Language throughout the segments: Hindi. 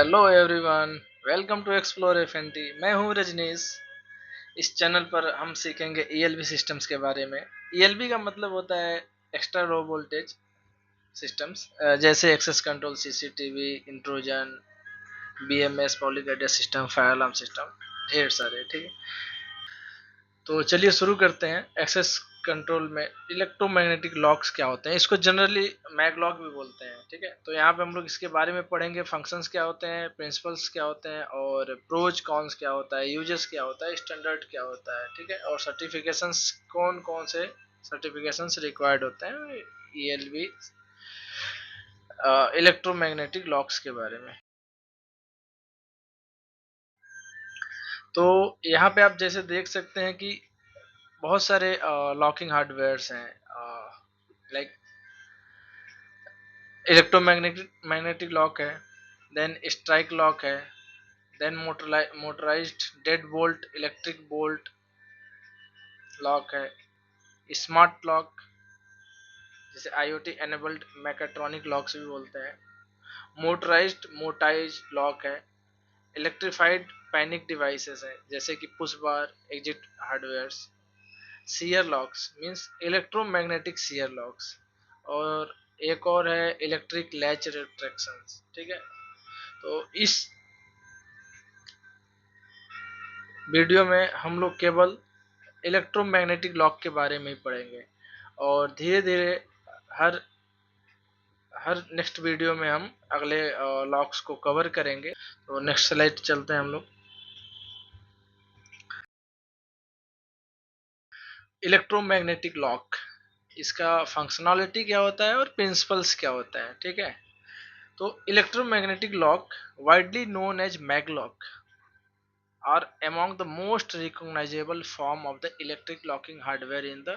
Hello everyone, welcome to explore FNT. मैं हूं रजनीश। इस चैनल पर हम सीखेंगे ईएलबी सिस्टम्स के बारे में। ईएलबी का मतलब होता है एक्स्ट्रा लो वोल्टेज सिस्टम्स, जैसे access control, CCTV, intrusion, BMS, पॉलीगेटेड सिस्टम, फायर अलार्म सिस्टम, ढेर सारे। ठीक है, तो चलिए शुरू करते हैं। एक्सेस कंट्रोल में इलेक्ट्रोमैग्नेटिक लॉक्स क्या होते हैं, इसको जनरली मैग लॉक भी बोलते हैं। ठीक है, तो यहाँ पे हम लोग इसके बारे में पढ़ेंगे। फंक्शंस क्या होते हैं, प्रिंसिपल्स क्या होते हैं, और प्रोज कॉन्स क्या होता है, यूजेस क्या होता है, स्टैंडर्ड क्या होता है। ठीक है, और सर्टिफिकेशंस कौन कौन से सर्टिफिकेशंस रिक्वायर्ड होते हैं ईएलबी इलेक्ट्रोमैग्नेटिक लॉक्स के बारे में। तो यहाँ पे आप जैसे देख सकते हैं कि बहुत सारे लॉकिंग हार्डवेयर्स हैं, लाइक इलेक्ट्रोमैग्नेटिक मैग्नेटिक लॉक है, देन स्ट्राइक लॉक है, then motorized dead bolt electric bolt lock है, स्मार्ट लॉक जिसे आईओटी एनेबल्ड मैकेट्रॉनिक लॉक्स भी बोलते हैं, मोटराइज्ड मोटाइज लॉक है, इलेक्ट्रिफाइड पैनिक डिवाइसेस हैं जैसे कि push bar exit hardwares, shear locks means electromagnetic shear locks, और एक और है इलेक्ट्रिक लैच रिट्रैक्शंस। ठीक है, तो इस वीडियो में हम लोग केवल इलेक्ट्रोमैग्नेटिक लॉक के बारे में ही पढ़ेंगे, और धीरे धीरे हर हर नेक्स्ट वीडियो में हम अगले लॉक्स को कवर करेंगे। तो नेक्स्ट स्लाइड चलते हैं हम लोग। इलेक्ट्रोमैग्नेटिक लॉक, इसका फंक्शनैलिटी क्या होता है और प्रिंसिपल्स क्या होता है। ठीक है, तो electromagnetic lock, widely known as maglock, are among the most recognizable form of the electric locking hardware in the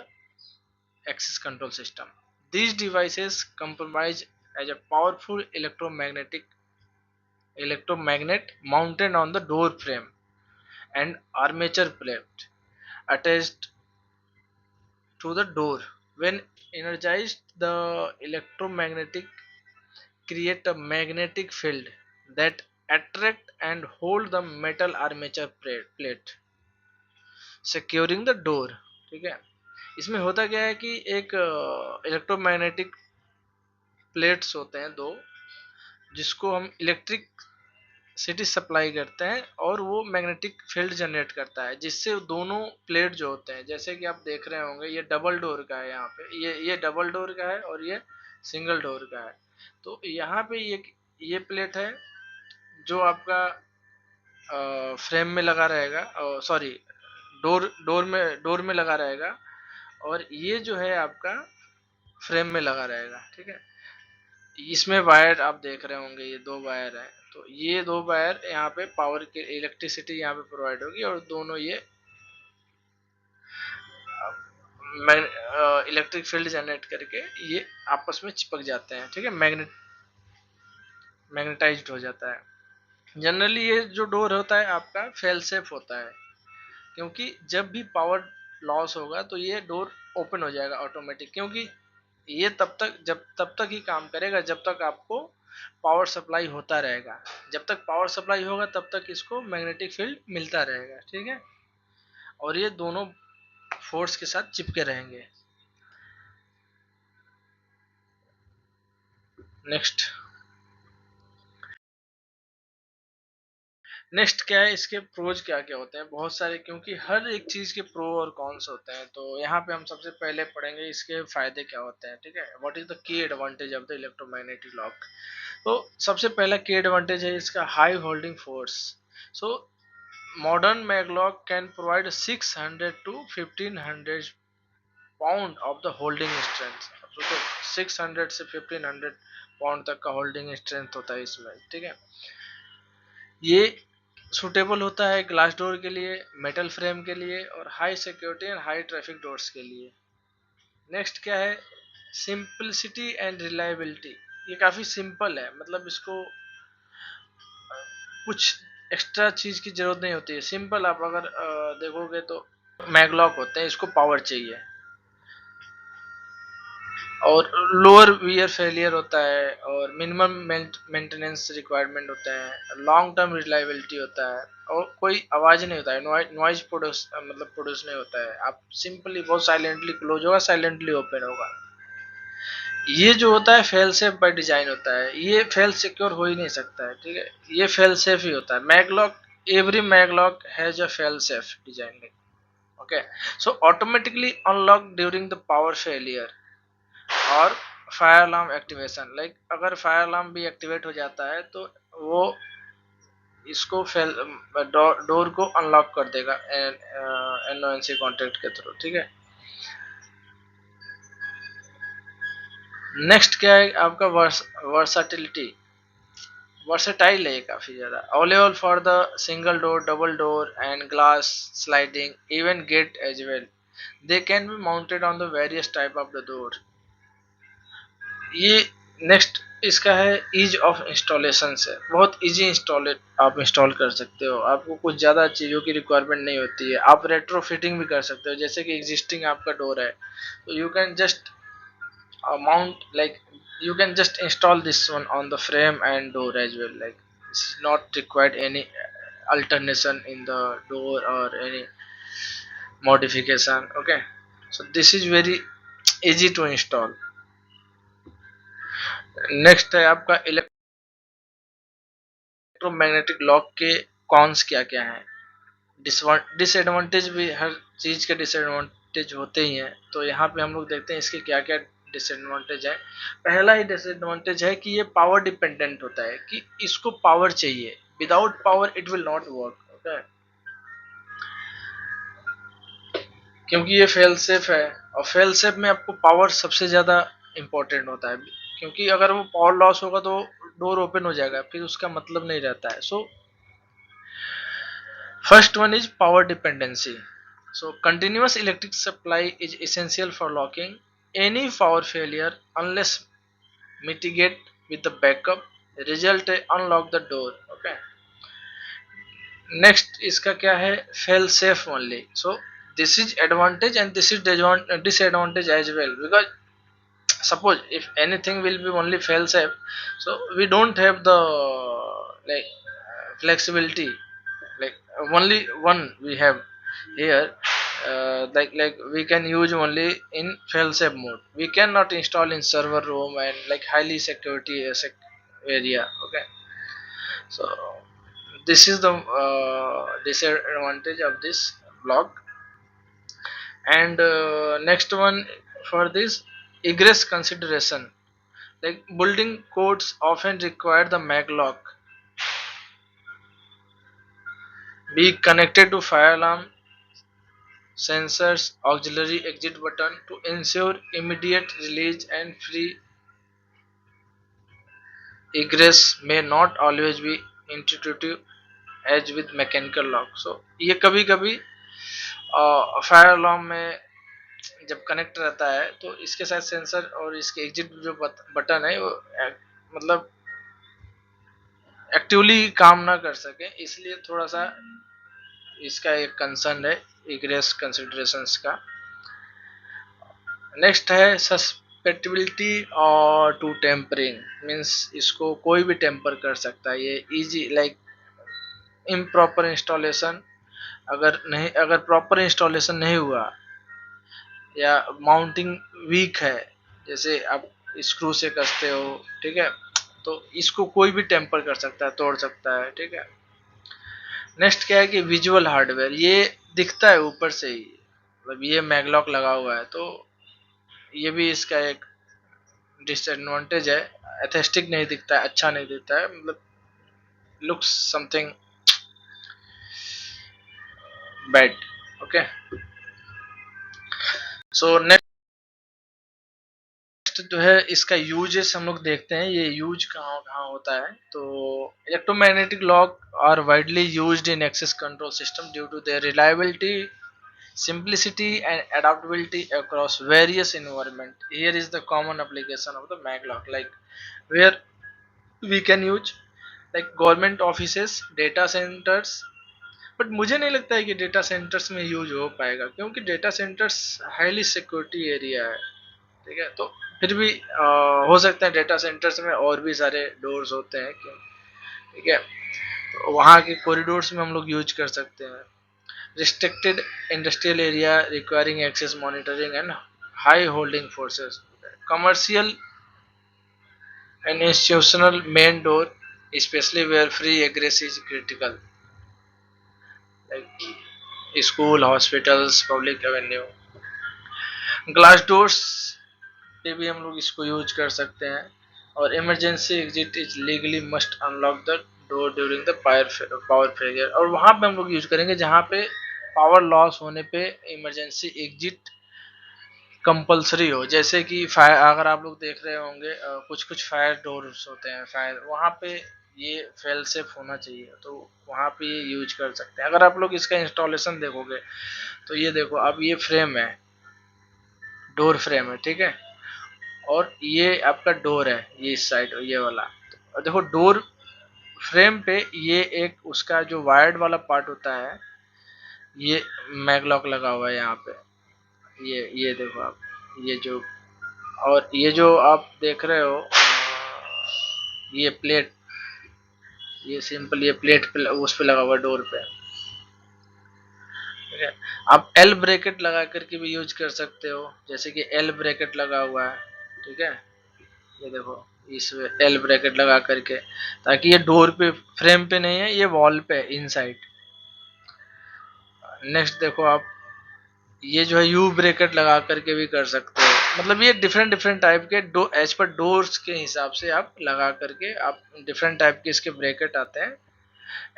access control system. These devices comprise as a powerful electromagnet mounted on the door frame and armature plate attached to the door. When energized, the electromagnetic create a magnetic field that attract and hold the metal armature plate, securing the door. ठीक है, इसमें होता क्या है कि एक इलेक्ट्रोमैग्नेटिक प्लेट्स होते हैं दो, जिसको हम इलेक्ट्रिक सिटी सप्लाई करते हैं, और वो मैग्नेटिक फील्ड जनरेट करता है, जिससे दोनों प्लेट जो होते हैं, जैसे कि आप देख रहे होंगे ये डबल डोर का है, यहाँ पे ये डबल डोर का है और ये सिंगल डोर का है। तो यहाँ पे ये प्लेट है जो आपका फ्रेम में लगा रहेगा, सॉरी डोर में लगा रहेगा, और ये जो है आपका फ्रेम में लगा रहेगा। ठीक है, इसमें वायर आप देख रहे होंगे, ये दो वायर है, तो ये दो वायर यहाँ पे पावर की इलेक्ट्रिसिटी यहाँ पे प्रोवाइड होगी, और दोनों ये इलेक्ट्रिक फील्ड जनरेट करके ये आपस में चिपक जाते हैं। ठीक है, मैग्नेटाइज्ड हो जाता है। जनरली ये जो डोर होता है आपका फेल सेफ होता है, क्योंकि जब भी पावर लॉस होगा तो ये डोर ओपन हो जाएगा ऑटोमेटिक, क्योंकि ये तब तक ही काम करेगा जब तक आपको पावर सप्लाई होता रहेगा। जब तक पावर सप्लाई होगा तब तक इसको मैग्नेटिक फील्ड मिलता रहेगा। ठीक है, और ये दोनों फोर्स के साथ चिपके रहेंगे। नेक्स्ट नेक्स्ट क्या है, इसके प्रोज क्या क्या होते हैं, बहुत सारे, क्योंकि हर एक चीज के प्रो और कॉन्स होते हैं। तो यहाँ पे हम सबसे पहले पढ़ेंगे इसके फायदे क्या होते हैं। ठीक है, what is the key advantage of the electromagnetic lock. तो सबसे पहला की एडवांटेज है इसका high holding force. So modern maglock can provide 600 to 1500 pound of the holding strength. तो 600 से 1500 पाउंड तक का होल्डिंग स्ट्रेंथ होता है इसमें। ठीक है, ये सुटेबल होता है ग्लास डोर के लिए, मेटल फ्रेम के लिए, और high security and high traffic doors के लिए। नेक्स्ट क्या है, सिंपलिसिटी एंड रिलायबिलिटी। ये काफ़ी सिंपल है, मतलब इसको कुछ एक्स्ट्रा चीज़ की ज़रूरत नहीं होती है। सिंपल आप अगर देखोगे तो मैगलॉक होते हैं, इसको पावर चाहिए, और लोअर वियर फेलियर होता है, और मिनिमम मेंटेनेंस रिक्वायरमेंट होता है, लॉन्ग टर्म रिलायबिलिटी होता है, और कोई आवाज नहीं होता है, नॉइज प्रोड्यूस मतलब प्रोड्यूस नहीं होता है। आप सिंपली बहुत साइलेंटली क्लोज होगा, साइलेंटली ओपन होगा। ये जो होता है फेल सेफ बाय डिजाइन होता है, ये फेल सिक्योर हो ही नहीं सकता है, ठीक है। ये फेल सेफ ही होता है। Maglock, every maglock has a fail safe design, okay. So automatically unlock during the power failure और फायर अलार्म एक्टिवेशन। लाइक अगर फायर अलार्म भी एक्टिवेट हो जाता है तो वो इसको फेल डोर को अनलॉक कर देगा एनओएनसी कॉन्ट्रैक्ट के थ्रू, ठीक है। नेक्स्ट क्या है आपका वर्साटिलिटी। वर्सेटाइल है ये काफी ज्यादा। Available for the single door, double door and glass sliding even gate as well. They can be mounted on the various type of the door. ये नेक्स्ट इसका है ईज ऑफ इंस्टॉलेशन से, बहुत इजी इंस्टॉल आप इंस्टॉल कर सकते हो। आपको कुछ ज़्यादा चीज़ों की रिक्वायरमेंट नहीं होती है। आप रेट्रो फिटिंग भी कर सकते हो, जैसे कि एग्जिस्टिंग आपका डोर है तो you can just mount, like you can just install this one on the frame and door as well. Like it's not required any alternation in the door or any modification, okay. So this is very easy to install. Next है आपका इलेक्ट्रोमैग्नेटिक लॉक के कॉन्स क्या क्या हैं। डिसएडवांटेज भी, हर चीज के डिसएडवांटेज होते ही हैं, तो यहाँ पे हम लोग देखते हैं इसके क्या क्या डिसएडवांटेज है। पहला ही डिसएडवांटेज है कि ये पावर डिपेंडेंट होता है, कि इसको पावर चाहिए, without power it will not work, okay. क्योंकि ये फेल सेफ है, और फेल सेफ में आपको पावर सबसे ज्यादा इंपॉर्टेंट होता है, क्योंकि अगर वो पावर लॉस होगा तो डोर ओपन हो जाएगा, फिर उसका मतलब नहीं रहता है। सो first one is power dependency. So continuous electric supply is essential for locking. Any power failure, unless mitigate with the backup, result unlock the door. Okay. Next इसका क्या है, fail safe only. So this is advantage and this is disadvantage as well, because suppose if anything will be only fail safe, so we don't have the like flexibility, like only one we have here, like we can use only in fail safe mode. We cannot install in server room and like highly security area, okay. So this is the disadvantage of this block. And next one for this egress consideration, like building codes often require the maglock be connected to fire alarm sensors auxiliary exit button to ensure immediate release, and free egress may not always be intuitive as with mechanical lock. So ये कभी कभी फायर अलार्म में जब कनेक्ट रहता है तो इसके साथ सेंसर और इसके एग्जिट जो बटन है वो मतलब एक्टिवली काम ना कर सके, इसलिए थोड़ा सा इसका एक कंसर्न है इग्रेस कंसिडरेशंस का। नेक्स्ट है सस्पेक्टिबिलिटी और टू टेम्परिंग, मींस इसको कोई भी टेम्पर कर सकता है। ये इजी, लाइक इम्प्रॉपर इंस्टॉलेशन, अगर प्रॉपर इंस्टॉलेशन नहीं हुआ या माउंटिंग वीक है, जैसे आप स्क्रू से कसते हो, ठीक है, तो इसको कोई भी टेम्पर कर सकता है, तोड़ सकता है, ठीक है। नेक्स्ट क्या है कि विजुअल हार्डवेयर, ये दिखता है ऊपर से ही, मतलब ये मैगलॉक लगा हुआ है, तो ये भी इसका एक डिसएडवांटेज है। एस्थेटिक नहीं दिखता है, अच्छा नहीं दिखता है, मतलब looks something bad, okay. So next जो है इसका यूजेस हम लोग देखते हैं, ये यूज कहाँ कहाँ होता है। तो electromagnetic lock are widely used in access control system due to their reliability, simplicity and adaptability across various environment. Here is the common application of the maglock, like where we can use like government offices, data centers, but मुझे नहीं लगता है कि डेटा सेंटर्स में यूज हो पाएगा, क्योंकि data centres highly security area है, ठीक है। तो फिर भी हो सकता है डेटा सेंटर्स में और भी सारे डोर्स होते हैं, क्यों, ठीक है, तो वहाँ के कॉरिडोर्स में हम लोग यूज कर सकते हैं। Restricted industrial area requiring access monitoring and high holding forces, commercial and institutional main door especially where free egress is critical, like school, hospitals, public avenue, glass doors पे भी हम लोग इसको यूज कर सकते हैं। और emergency exit is legally must unlock the door during the power failure, और वहां पे हम लोग यूज करेंगे जहां पे पावर लॉस होने पे इमरजेंसी एग्जिट कंपलसरी हो। जैसे कि फायर, अगर आप लोग देख रहे होंगे कुछ कुछ फायर डोर्स होते हैं, फायर वहां पे ये फेल सेफ होना चाहिए, तो वहां पे ये यूज कर सकते हैं। अगर आप लोग इसका इंस्टॉलेशन देखोगे तो ये देखो, अब ये फ्रेम है, डोर फ्रेम है, ठीक है, और ये आपका डोर है, ये इस साइड ये वाला। और देखो डोर फ्रेम पे ये एक उसका जो वायर्ड वाला पार्ट होता है, ये मैगलॉक लगा हुआ है यहाँ पे, ये देखो आप, ये जो, और ये जो आप देख रहे हो ये प्लेट, ये सिंपल ये प्लेट पे उस पे लगा हुआ डोर पे, ठीक है। आप एल ब्रैकेट लगा करके भी यूज कर सकते हो, जैसे कि एल ब्रैकेट लगा हुआ है, ठीक है, ये देखो इसमें एल ब्रैकेट लगा करके, ताकि ये डोर पे फ्रेम पे नहीं है, ये वॉल पे इनसाइड। नेक्स्ट देखो आप, ये जो है यू ब्रैकेट लगा करके भी कर सकते हो, मतलब ये डिफरेंट डिफरेंट टाइप के डो एज पर डोर्स के हिसाब से आप लगा करके आप डिफरेंट टाइप के इसके ब्रैकेट आते हैं।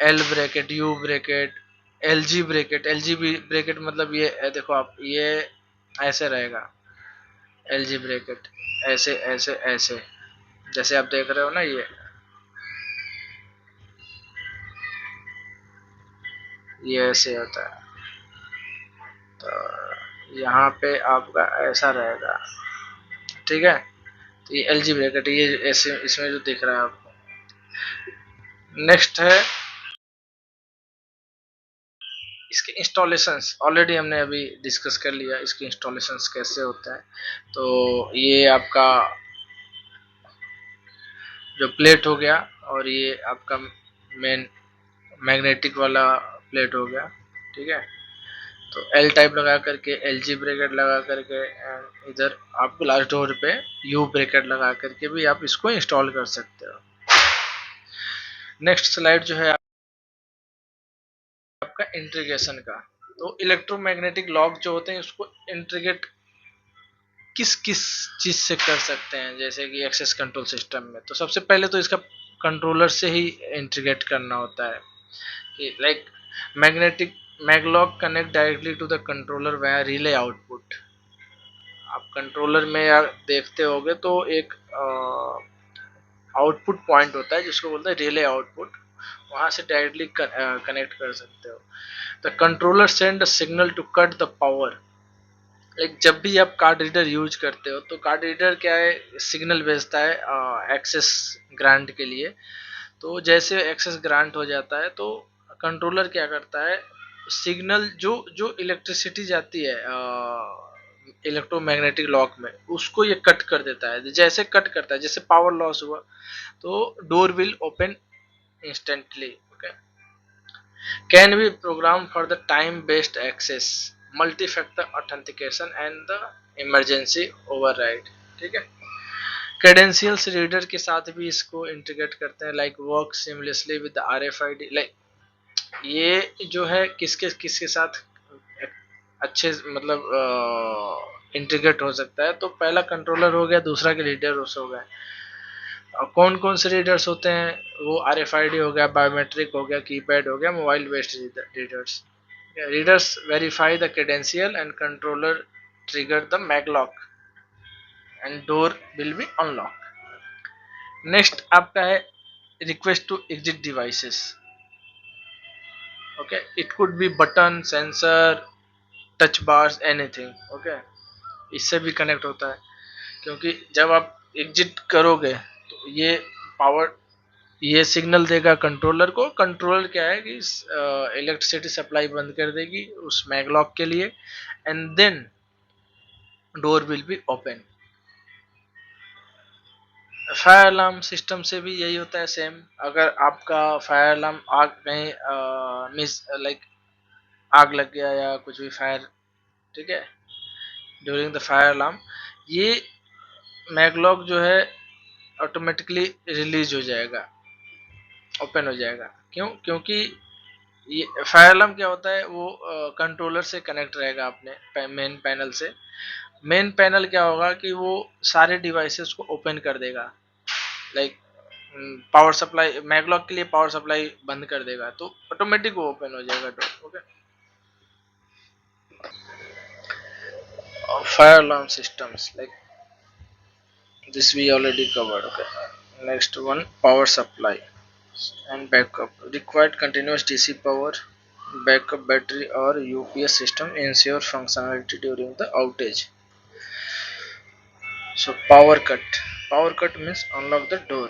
L bracket, you bracket, L G bracket, L G bracket मतलब ये देखो आप, ये ऐसे रहेगा एल जी ब्रैकेट, ऐसे ऐसे ऐसे, जैसे आप देख रहे हो ना, ये ऐसे होता है। तो यहाँ पे आपका ऐसा रहेगा, ठीक है। तो ये एल जी ब्रैकेट, ये ऐसे इसमें जो दिख रहा है आपको। नेक्स्ट है इसके इंस्टॉलेशंस, ऑलरेडी हमने अभी डिस्कस कर लिया इसके इंस्टॉलेशंस कैसे होता है। तो ये आपका जो प्लेट हो गया, और ये आपका मेन मैग्नेटिक वाला प्लेट हो गया, ठीक है। तो एल टाइप लगा करके, एल जी ब्रैकेट लगा करके, एंड इधर आप ग्लास डोर पे यू ब्रैकेट लगा करके भी आप इसको इंस्टॉल कर सकते हो। नेक्स्ट स्लाइड जो है आपका इंटीग्रेशन का। तो इलेक्ट्रोमैग्नेटिक लॉक जो होते हैं उसको इंटीग्रेट किस किस चीज से कर सकते हैं, जैसे कि एक्सेस कंट्रोल सिस्टम में। तो सबसे पहले तो इसका कंट्रोलर से ही इंटीग्रेट करना होता है, कि like magnetic maglock connect directly to the controller via relay output. आप कंट्रोलर में यार देखते होगे तो एक आउटपुट पॉइंट होता है जिसको बोलते हैं रिले आउटपुट, वहां से डायरेक्टली कनेक्ट कर सकते हो। The controller send signal to cut the power, like जब भी आप कार्ड रीडर यूज करते हो तो कार्ड रीडर क्या है, सिग्नल भेजता है एक्सेस ग्रांट के लिए। तो जैसे एक्सेस ग्रांट हो जाता है तो कंट्रोलर क्या करता है, सिग्नल जो जो इलेक्ट्रिसिटी जाती है इलेक्ट्रोमैग्नेटिक लॉक में, उसको ये कट कर देता है। जैसे कट करता है, जैसे पावर लॉस हुआ तो door will open instantly, okay. Can be program for the time based access, multi factor authentication and the emergency override, ठीक है। क्रेडेंशियल्स रीडर के साथ भी इसको इंटीग्रेट करते हैं, like work seamlessly with RFID, like ये जो है किसके किसके साथ अच्छे मतलब इंटीग्रेट हो सकता है। तो पहला कंट्रोलर हो गया, दूसरा के रीडर हो गए। कौन कौन से रीडर्स होते हैं, वो RFID हो गया, बायोमेट्रिक हो गया, कीपैड हो गया, mobile based readers. Readers verify the credential and controller trigger the maglock and door will be unlock. Next आपका है request to exit devices, okay. It could be button, sensor, touch bars, anything, okay. इससे भी कनेक्ट होता है, क्योंकि जब आप एग्जिट करोगे तो ये पावर, ये सिग्नल देगा कंट्रोलर को। कंट्रोलर क्या है कि इलेक्ट्रिसिटी सप्लाई बंद कर देगी उस मैगलॉक के लिए, and then door will be open. Fire alarm system से भी यही होता है सेम। अगर आपका फायर अलार्म आग कहीं मिस लाइक आग लग गया या कुछ भी फायर, ठीक है, ड्यूरिंग द फायर अलार्म, ये मैगलॉक जो है ऑटोमेटिकली रिलीज हो जाएगा, ओपन हो जाएगा। क्यों? क्योंकि ये फायर अलार्म क्या होता है, वो कंट्रोलर से कनेक्ट रहेगा अपने मेन पैनल से। मेन पैनल क्या होगा कि वो सारे डिवाइसेस को ओपन कर देगा, लाइक पावर सप्लाई, मैगलॉक के लिए पावर सप्लाई बंद कर देगा, तो ऑटोमेटिक वो ओपन हो जाएगा door. Okay, fire alarm systems like this we already covered. Okay, next one, power supply and backup. Required continuous DC power, backup battery or UPS system ensure functionality during the outage. So power cut means unlock the door.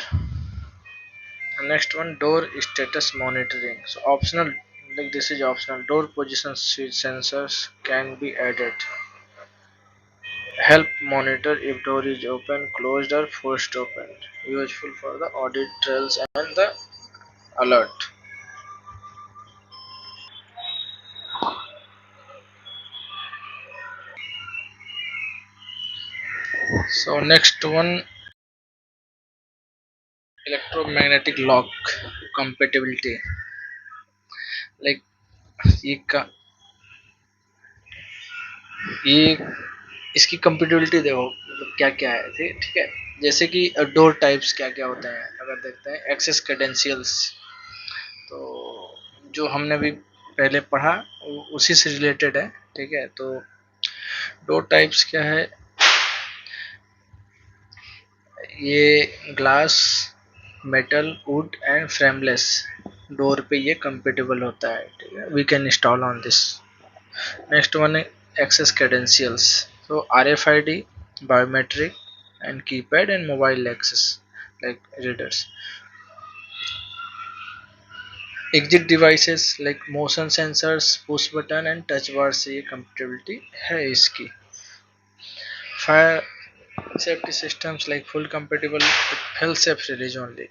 And next one, door status monitoring. So optional, like this is optional. Door position sensors can be added. Help monitor if door is open, closed or forced open. Useful for the audit trails and the alert. So next one, electromagnetic lock compatibility. Like ये का ये इसकी compatibility देखो, मतलब क्या क्या है, ठीक ठीक है। जैसे कि डोर टाइप्स क्या क्या होते हैं, अगर देखते हैं एक्सेस क्रेडेंशियल्स, तो जो हमने भी पहले पढ़ा उसी से रिलेटेड है, ठीक है। तो डोर टाइप्स क्या है, ये glass, metal, wood and frameless door पे ये कंपेटेबल होता है, ठीक है। We can install on this. Next one है एक्सेस क्रेडेंशियल्स, तो RFID, biometric and keypad and mobile access like readers. Exit devices like motion sensors, push button and touch bar से ये कंपेटेबिलिटी है इसकी। Fire safety systems like full compatible with fail-safe release only.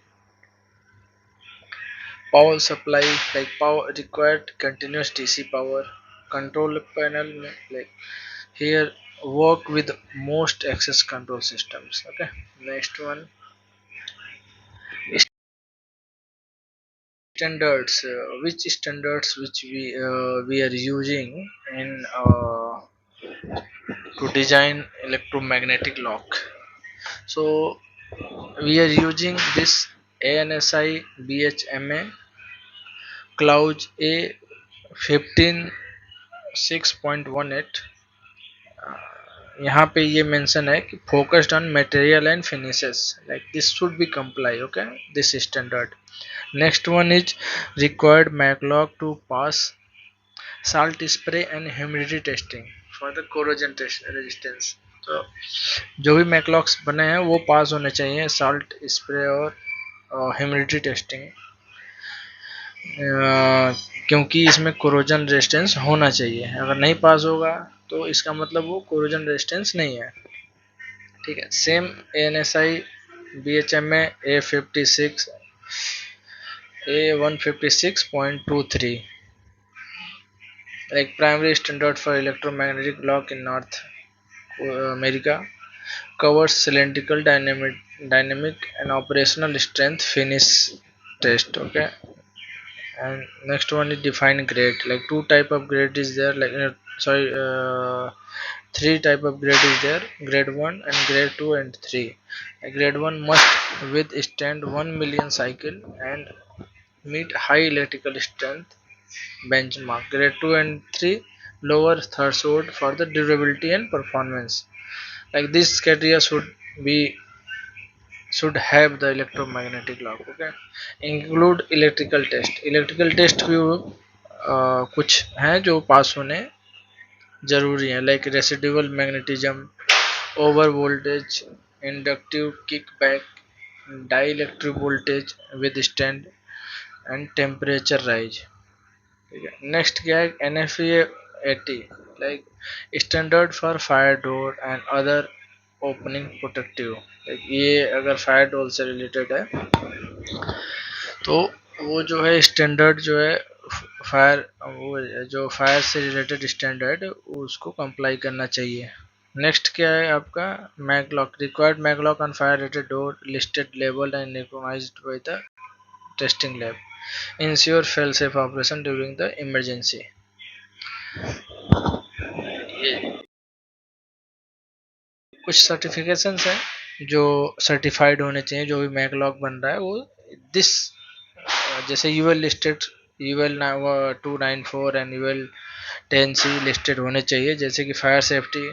Power supply like power required continuous DC power. Control panel like here work with most access control systems. Okay. Next one, standards. Which standards which we are using in to design electromagnetic lock. So we are using this ANSI BHMA Clause A 15.6.18। यहाँ पे ये मेंशन है कि focused on material and finishes, like this should be comply, okay, this standard. Next one is required maglock to pass salt spray and humidity testing for the corrosion resistance. तो जो भी मैगलॉक्स बने हैं वो पास होने चाहिए साल्ट स्प्रे और ह्यूमिडिटी टेस्टिंग, क्योंकि इसमें कोरोजन रेजिस्टेंस होना चाहिए। अगर नहीं पास होगा तो इसका मतलब वो कोरोजन रेजिस्टेंस नहीं है, ठीक है। Same ANSI BHMA A156.23 like primary standard for electromagnetic lock in North America, covers cylindrical dynamic and operational strength finish test, okay। And next one is define grade, like two type of grade is there, like sorry, three type of grade is there, grade 1 and grade 2 and 3. Grade 1 must withstand 1 million cycle and meet high electrical strength benchmark. Grade 2 and 3 lower threshold for the durability and performance, like this criteria be should have the electromagnetic lock, okay। include electrical test भी कुछ हैं जो पास होने जरूरी है, like residual magnetism, over voltage, inductive kickback, dielectric voltage with stand and temperature rise, ठीक है। नेक्स्ट क्या है NFPA 80, like standard for fire door and other opening protective. ये अगर फायर डोल से रिलेटेड है तो वो जो है स्टैंडर्ड जो है फायर, वो जो फायर से रिलेटेड स्टैंडर्ड उसको कंप्लाई करना चाहिए। नेक्स्ट क्या है आपका, maglock required maglock on fire rated door listed labelled and recognised by the testing lab ensure fail safe operation during the emergency. ये कुछ सर्टिफिकेशंस हैं जो सर्टिफाइड होने चाहिए, जो भी मैगलॉक बन रहा है वो दिस, जैसे UL listed, UL 294 and UL 10C listed होने चाहिए, जैसे कि fire safety,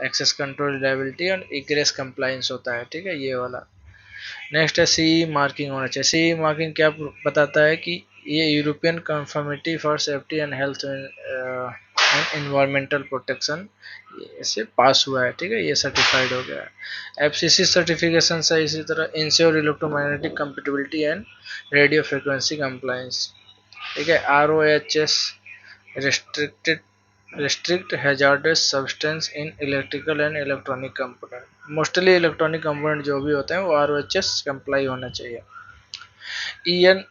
access control, reliability और इग्रेस कंप्लायंस होता है, ठीक है, ये वाला। नेक्स्ट है सी मार्किंग होना चाहिए। सी मार्किंग क्या बताता है कि ये European conformity for safety and health and environmental protection से पास हुआ है, ठीक है, ये सर्टिफाइड हो गया है। एफसीसी सर्टिफिकेशन है इसी तरह, ensure electromagnetic compatibility and radio frequency compliance, ठीक है। RoHS restricted restrict hazardous substance in electrical and electronic component। Mostly electronic component जो भी होते हैं वो RoHS कंप्लाई होना चाहिए। EN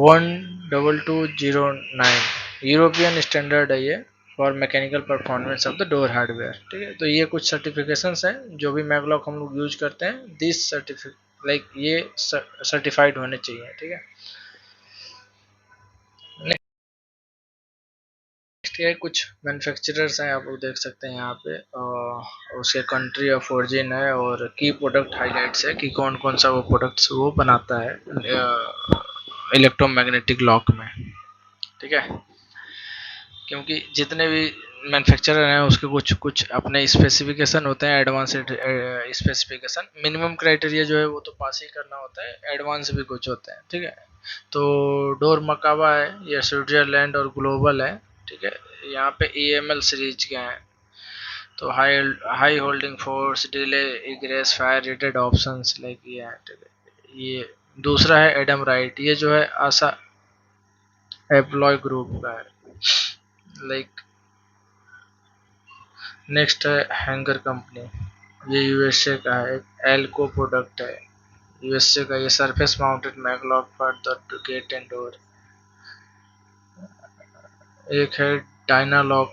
12209 यूरोपियन स्टैंडर्ड है ये for mechanical performance of the door hardware, ठीक है। तो ये कुछ सर्टिफिकेशंस हैं जो भी मैगलॉक हम लोग यूज करते हैं, दिस सर्टिफिक लाइक ये सर्टिफाइड होने चाहिए, ठीक है। नेक्स्ट ये कुछ मैन्युफैक्चरर्स हैं, आप लोग देख सकते हैं यहाँ पे, उसके कंट्री ऑफ ओरिजिन है और की प्रोडक्ट हाईलाइट्स है कि कौन कौन सा वो प्रोडक्ट्स वो बनाता है इलेक्ट्रोमैग्नेटिक लॉक में, ठीक है। क्योंकि जितने भी मैन्युफैक्चरर हैं उसके कुछ कुछ अपने स्पेसिफिकेशन होते हैं, एडवांस स्पेसिफिकेशन, मिनिमम क्राइटेरिया जो है वो तो पास ही करना होता है, एडवांस भी कुछ होते हैं, ठीक है। तो डोर मकाबा है, ये स्विट्जरलैंड और ग्लोबल है, ठीक है। यहाँ पे EML सीरीज के हैं, तो high high holding force, delay, egress, fire rated options like ये है, ठीक है। ये दूसरा है एडम राइट, ये जो है आशा एप्लॉय ग्रुप का है, लाइक। नेक्स्ट है हैंगर कंपनी, ये यूएसए का है, एक एल्को प्रोडक्ट है यूएसए का, ये surface mounted maglock for the gate and door. एक है डायनालॉक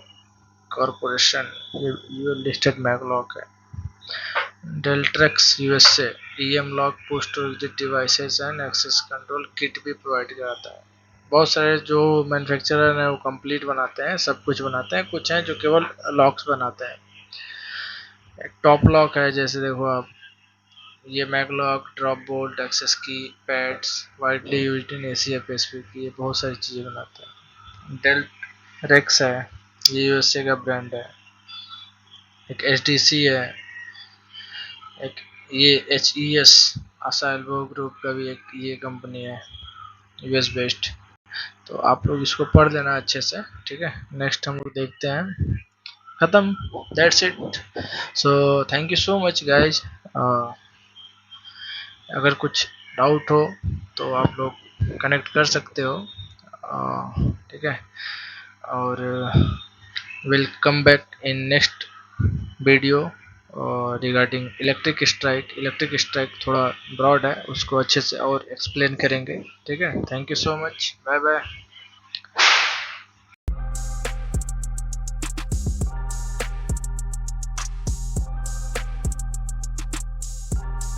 कॉरपोरेशन, ये लिस्टेड मैगलॉक है। Deltrex USA, EM lock post to exit devices and access control kit भी प्रोवाइड कराता है। बहुत सारे जो मैन्युफैक्चरर हैं वो कंप्लीट बनाते हैं, सब कुछ बनाते हैं, कुछ हैं जो केवल लॉक्स बनाते हैं। एक टॉप लॉक है, जैसे देखो आप, ये मैगलॉक, ड्रॉप बोल्ट, एक्सेस की, pads, widely used in Asia Pacific, ये बहुत सारी चीज़ें बनाते हैं। डेल रेक्स है, ये यूएसए का ब्रांड है। एक HDC है, एक ये HES आशा एल्बो ग्रुप का भी एक ये कंपनी है, यूएस बेस्ड। तो आप लोग इसको पढ़ लेना अच्छे से, ठीक है। नेक्स्ट हम लोग देखते हैं, खत्म, that's it. So thank you so much guys. अगर कुछ डाउट हो तो आप लोग कनेक्ट कर सकते हो, ठीक है। और will come back in next video regarding electric strike. Electric strike थोड़ा ब्रॉड है, उसको अच्छे से और एक्सप्लेन करेंगे, ठीक है। Thank you so much, bye bye.